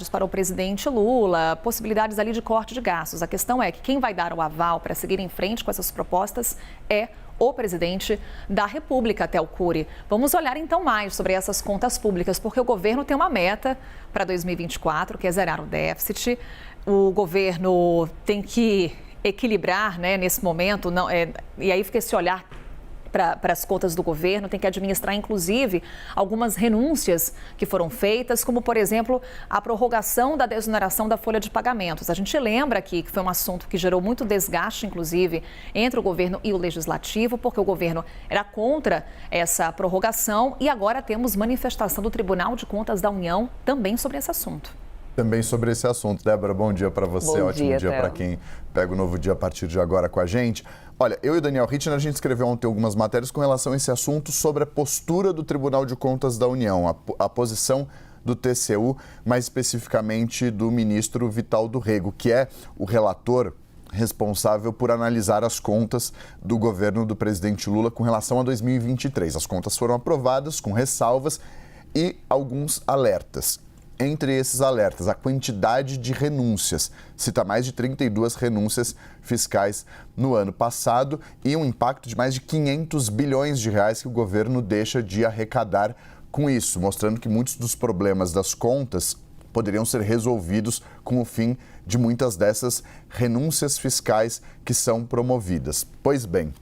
para o presidente Lula, possibilidades ali de corte de gastos. A questão é que quem vai dar o aval para seguir em frente com essas propostas é o presidente da República, Tello Cury. Vamos olhar então mais sobre essas contas públicas, porque o governo tem uma meta para 2024, que é zerar o déficit. O governo tem que equilibrar, né, nesse momento, e aí fica esse olhar para as contas do governo, tem que administrar, inclusive, algumas renúncias que foram feitas, como, por exemplo, a prorrogação da desoneração da folha de pagamentos. A gente lembra aqui que foi um assunto que gerou muito desgaste, inclusive, entre o governo e o legislativo, porque o governo era contra essa prorrogação e agora temos manifestação do Tribunal de Contas da União também sobre esse assunto. Também sobre esse assunto. Débora, bom dia para você, ótimo dia para quem pega o Novo Dia a partir de agora com a gente. Olha, eu e o Daniel Rittner, a gente escreveu ontem algumas matérias com relação a esse assunto sobre a postura do Tribunal de Contas da União, a posição do TCU, mais especificamente do ministro Vital do Rego, que é o relator responsável por analisar as contas do governo do presidente Lula com relação a 2023. As contas foram aprovadas com ressalvas e alguns alertas. Entre esses alertas, a quantidade de renúncias, cita mais de 32 renúncias fiscais no ano passado e um impacto de mais de 500 bilhões de reais que o governo deixa de arrecadar com isso, mostrando que muitos dos problemas das contas poderiam ser resolvidos com o fim de muitas dessas renúncias fiscais que são promovidas. Pois bem,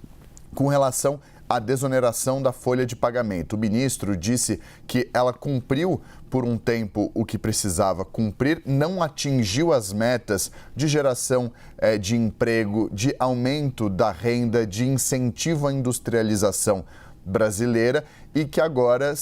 com relação à desoneração da folha de pagamento, o ministro disse que ela cumpriu por um tempo o que precisava cumprir, não atingiu as metas de geração de emprego, de aumento da renda, de incentivo à industrialização brasileira e que agora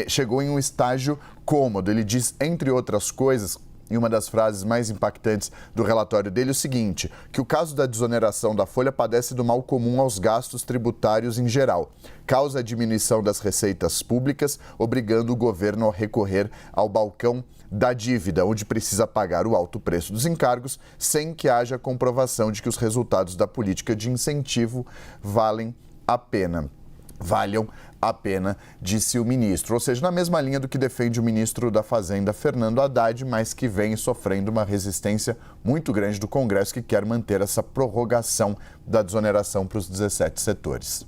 chegou em um estágio cômodo. Ele diz, entre outras coisas, em uma das frases mais impactantes do relatório dele, o seguinte, que o caso da desoneração da folha padece do mal comum aos gastos tributários em geral. Causa a diminuição das receitas públicas, obrigando o governo a recorrer ao balcão da dívida, onde precisa pagar o alto preço dos encargos, sem que haja comprovação de que os resultados da política de incentivo valham a pena, disse o ministro. Ou seja, na mesma linha do que defende o ministro da Fazenda, Fernando Haddad, mas que vem sofrendo uma resistência muito grande do Congresso, que quer manter essa prorrogação da desoneração para os 17 setores.